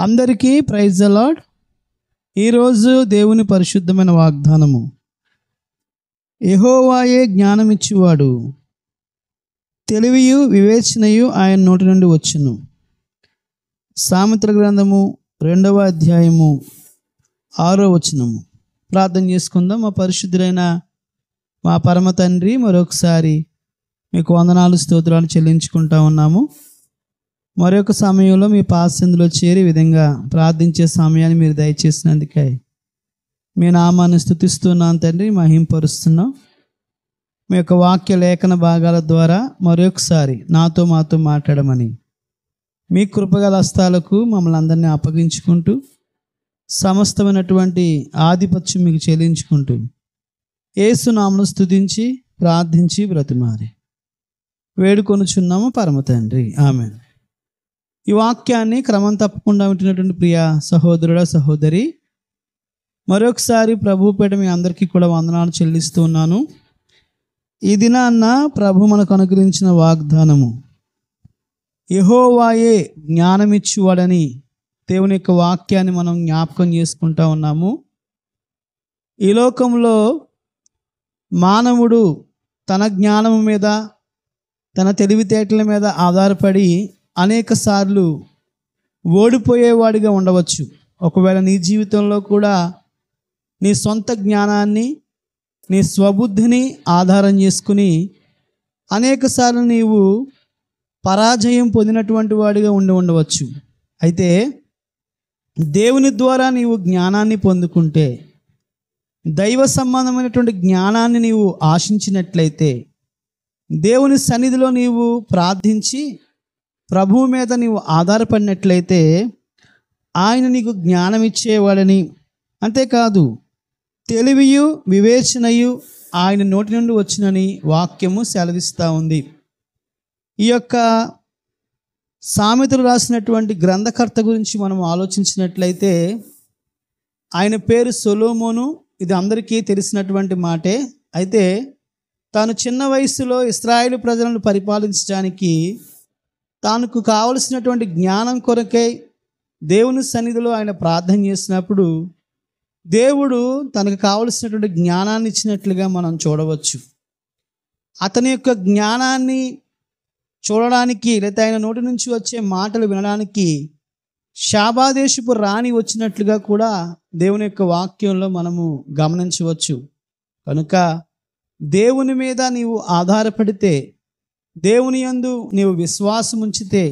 అందరికీ praise the lord. ఈరోజు దేవుని పరిశుద్ధమైన వాగ్దానము. యెహోవాయే జ్ఞానమిచ్చువాడు, తెలివియు వివేచనయు ఆయన నోటి నుండి వచ్చును. సామెతల గ్రంథము 2వ అధ్యాయము 6వ వచనము. ప్రార్థన చేసుకుందాం. మా పరిశుద్ధులైన మా పరమ తండ్రి, మరొకసారి మీకు వందనాలు స్తోత్రాలు చెల్లించుకుంటా ఉన్నాము. మరొక సమయంలో మీ పాసందులో చేరి విధంగా ప్రార్థించే సమయాన్ని మీరు దయచేసినందుకై మీ నామాన్ని స్తుతిస్తున్నాను తండ్రి, మహింపరుస్తున్నాం. మీ యొక్క వాక్య లేఖన భాగాల ద్వారా మరొకసారి మాతో మాట్లాడమని మీ కృపగల హస్తాలకు మమ్మల్ని అందరినీ అప్పగించుకుంటూ సమస్తమైనటువంటి ఆధిపత్యం మీకు చెల్లించుకుంటూ యేసు నామమును స్తుతించి ప్రార్థించి బ్రతిమాలి వేడుకొనుచున్నాము పరమ తండ్రి, ఆమేన్. ఈ వాక్యాన్ని క్రమం తప్పకుండా వింటున్నటువంటి ప్రియ సహోదరుడ సహోదరి, మరొకసారి ప్రభు పేట మీ అందరికీ కూడా వందనాలు చెల్లిస్తూ ఉన్నాను. ఈ దినాన్న ప్రభు మనకు అనుగ్రహించిన వాగ్దానము, యెహోవాయే జ్ఞానమిచ్చువాడని దేవుని యొక్క వాక్యాన్ని మనం జ్ఞాపకం చేసుకుంటా ఉన్నాము. ఈ లోకంలో మానవుడు తన జ్ఞానము మీద, తన తెలివితేటల మీద ఆధారపడి అనేక సార్లు ఓడిపోయేవాడిగా ఉండవచ్చు. ఒకవేళ నీ జీవితంలో కూడా నీ సొంత జ్ఞానాన్ని, నీ స్వబుద్ధిని ఆధారం చేసుకుని అనేక సార్లు నీవు పరాజయం పొందినటువంటి వాడిగా ఉండవచ్చు. అయితే దేవుని ద్వారా నీవు జ్ఞానాన్ని పొందుకుంటే, దైవ సంబంధమైనటువంటి జ్ఞానాన్ని నీవు ఆశించినట్లయితే, దేవుని సన్నిధిలో నీవు ప్రార్థించి ప్రభువు మీద నీవు ఆధారపడినట్లయితే ఆయన నీకు జ్ఞానం ఇచ్చేవాడని, అంతేకాదు తెలివియు వివేచనయు ఆయన నోటి నుండి వచ్చినని వాక్యము సెలవిస్తూ ఉంది. ఈ యొక్క సామెతలు రాసినటువంటి గ్రంథకర్త గురించి మనం ఆలోచించినట్లయితే ఆయన పేరు సొలొమోను. ఇది అందరికీ తెలిసినటువంటి మాటే. అయితే తాను చిన్న వయసులో ఇశ్రాయేలు ప్రజలను పరిపాలించడానికి తనకు కావలసినటువంటి జ్ఞానం కొరకై దేవుని సన్నిధిలో ఆయన ప్రార్థన చేసినప్పుడు దేవుడు తనకు కావలసినటువంటి జ్ఞానాన్ని ఇచ్చినట్లుగా మనం చూడవచ్చు. అతని యొక్క జ్ఞానాన్ని చూడడానికి, లేదా ఆయన నోటి నుంచి వచ్చే మాటలు వినడానికి శాబాదేశపు రాణి వచ్చినట్లుగా కూడా దేవుని యొక్క వాక్యంలో మనము గమనించవచ్చు. కనుక దేవుని మీద నీవు ఆధారపడితే, దేవుని యందు నీవు విశ్వాసం ఉంచితే,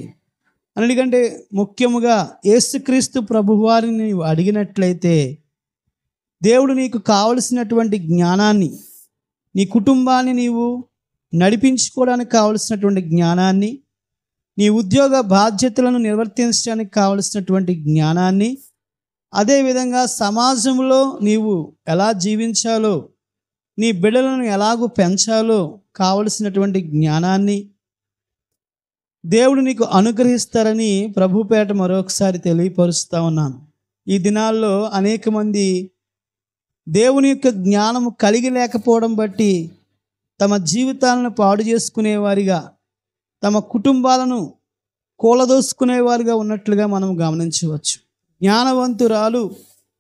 ఎందుకంటే ముఖ్యముగా యేసుక్రీస్తు ప్రభువారిని నీవు అడిగినట్లయితే దేవుడు నీకు కావలసినటువంటి జ్ఞానాన్ని, నీ కుటుంబాన్ని నీవు నడిపించుకోవడానికి కావలసినటువంటి జ్ఞానాన్ని, నీ ఉద్యోగ బాధ్యతలను నిర్వర్తించడానికి కావలసినటువంటి జ్ఞానాన్ని, అదేవిధంగా సమాజంలో నీవు ఎలా జీవించాలో, నీ బిడ్డలను ఎలాగూ పెంచాలో కావలసినటువంటి జ్ఞానాన్ని దేవుడు నీకు అనుగ్రహిస్తారని ప్రభుపేట మరొకసారి తెలియపరుస్తూ ఉన్నాను. ఈ దినాల్లో అనేక మంది దేవుని యొక్క జ్ఞానము కలిగి లేకపోవడం బట్టి తమ జీవితాలను పాడు చేసుకునేవారిగా, తమ కుటుంబాలను కూలదోసుకునేవారిగా ఉన్నట్లుగా మనం గమనించవచ్చు. జ్ఞానవంతురాలు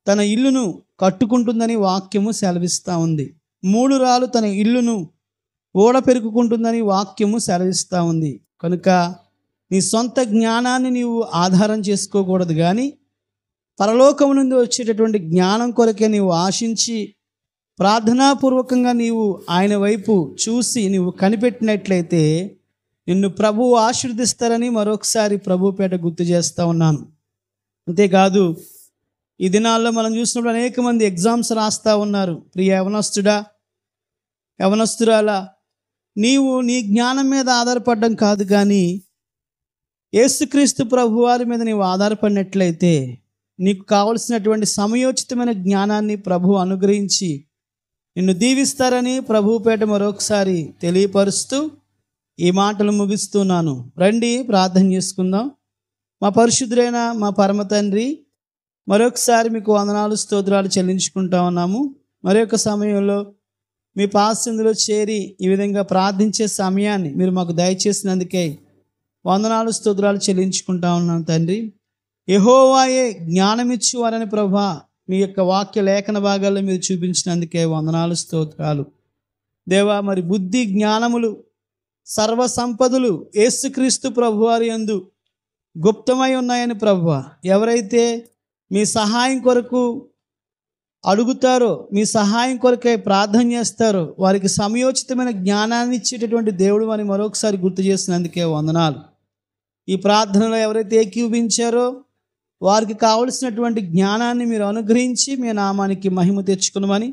తన ఇల్లును కట్టుకుంటుందని వాక్యము సెలవిస్తూ ఉంది. 3 రాళ్ళు తన ఇల్లును ఓడ పెరుకుంటుందని వాక్యము సెలవిస్తూ ఉంది. కనుక నీ సొంత జ్ఞానాన్ని నీవు ఆధారం చేసుకోకూడదు, కానీ పరలోకము నుండి వచ్చేటటువంటి జ్ఞానం కొరకే నీవు ఆశించి ప్రార్థనాపూర్వకంగా నీవు ఆయన వైపు చూసి నీవు కనిపెట్టినట్లయితే నిన్ను ప్రభువు ఆశీర్వదిస్తారని మరొకసారి ప్రభుపేట గుర్తు చేస్తూ ఉన్నాను. అంతేకాదు ఈ దినాల్లో మనం చూసినప్పుడు అనేక మంది ఎగ్జామ్స్ రాస్తూ ఉన్నారు. ప్రియ యవనస్తుడా, యవనస్తురాలా, నీవు నీ జ్ఞానం మీద ఆధారపడడం కాదు, కానీ యేసుక్రీస్తు ప్రభువారి మీద నీవు ఆధారపడినట్లయితే నీకు కావలసినటువంటి సమయోచితమైన జ్ఞానాన్ని ప్రభు అనుగ్రహించి నిన్ను దీవిస్తారని ప్రభుపేట మరొకసారి తెలియపరుస్తూ ఈ మాటలు ముగిస్తున్నాను. రండి ప్రార్థన చేసుకుందాం. మా పరిశుద్ధుడైన మా పరమ తండ్రి, మరొకసారి మీకు వందనాలు స్తోత్రాలు చెల్లించుకుంటా ఉన్నాము. మరొక సమయంలో మీ పాసందులో చేరి ఈ విధంగా ప్రార్థించే సమయాన్ని మీరు మాకు దయచేసినందుకే వందనాలు స్తోత్రాలు చెల్లించుకుంటా ఉన్నాను తండ్రి. యెహోవాయే జ్ఞానమిచ్చువారని ప్రభువా మీ యొక్క వాక్య లేఖన భాగాల్లో మీరు చూపించినందుకే వందనాలు, స్తోత్రాలు. దేవా, మరి బుద్ధి జ్ఞానములు సర్వ సంపదలు యేసుక్రీస్తు ప్రభువారి యందు గుప్తమై ఉన్నాయని ప్రభువా, ఎవరైతే మీ సహాయం కొరకు అడుగుతారో, మీ సహాయం కొరకై ప్రార్థన చేస్తారో వారికి సమయోచితమైన జ్ఞానాన్ని ఇచ్చేటటువంటి దేవుడు అని మరొకసారి గుర్తు చేసినందుకే వందనాలు. ఈ ప్రార్థనలో ఎవరైతే ఏకీభవించారో వారికి కావలసినటువంటి జ్ఞానాన్ని మీరు అనుగ్రహించి మీ నామానికి మహిమ తెచ్చుకునమని,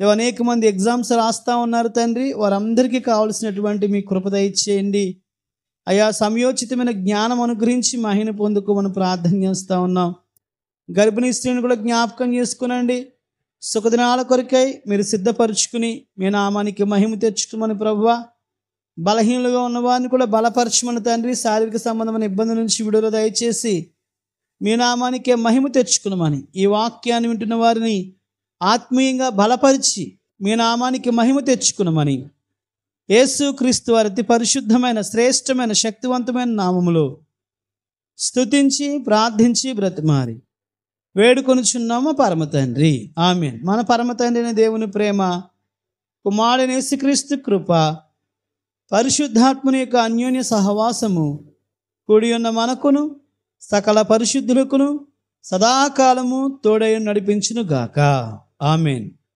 అనేక మంది ఎగ్జామ్స్ రాస్తూ ఉన్నారు తండ్రి, వారందరికీ కావలసినటువంటి మీ కృప దయచేయండి అయా. సమయోచితమైన జ్ఞానం అనుగ్రహించి మహిమ పొందుకోమని ప్రార్థన చేస్తూ ఉన్నాం. గర్భిణీ స్త్రీని కూడా జ్ఞాపకం చేసుకునండి. సుఖదినాల కొరకై మీరు సిద్ధపరచుకుని మీ నామానికి మహిమ తెచ్చుకోమని ప్రభువా. బలహీనులుగా ఉన్నవారిని కూడా బలపరచమని తండ్రి. శారీరక సంబంధమైన ఇబ్బంది నుంచి విడుదల దయచేసి మీ నామానికే మహిమ తెచ్చుకునమని, ఈ వాక్యాన్ని వింటున్న వారిని ఆత్మీయంగా బలపరిచి మీ నామానికి మహిమ తెచ్చుకునమని యేసుక్రీస్తు వారి అతి పరిశుద్ధమైన శ్రేష్టమైన శక్తివంతమైన నామములో స్తుతించి ప్రార్థించి బ్రతిమారి వేడుకొనుచున్నాము పరమ తండ్రి, ఆమేన్. మన పరమ తండ్రి అయిన దేవుని ప్రేమ, కుమారుడైన యేసుక్రీస్తు కృప, పరిశుద్ధాత్మని యొక్క అన్యోన్య సహవాసము కూడి ఉన్న మనకును సకల పరిశుద్ధులకును సదాకాలము తోడై నడిపించును గాక, ఆమేన్.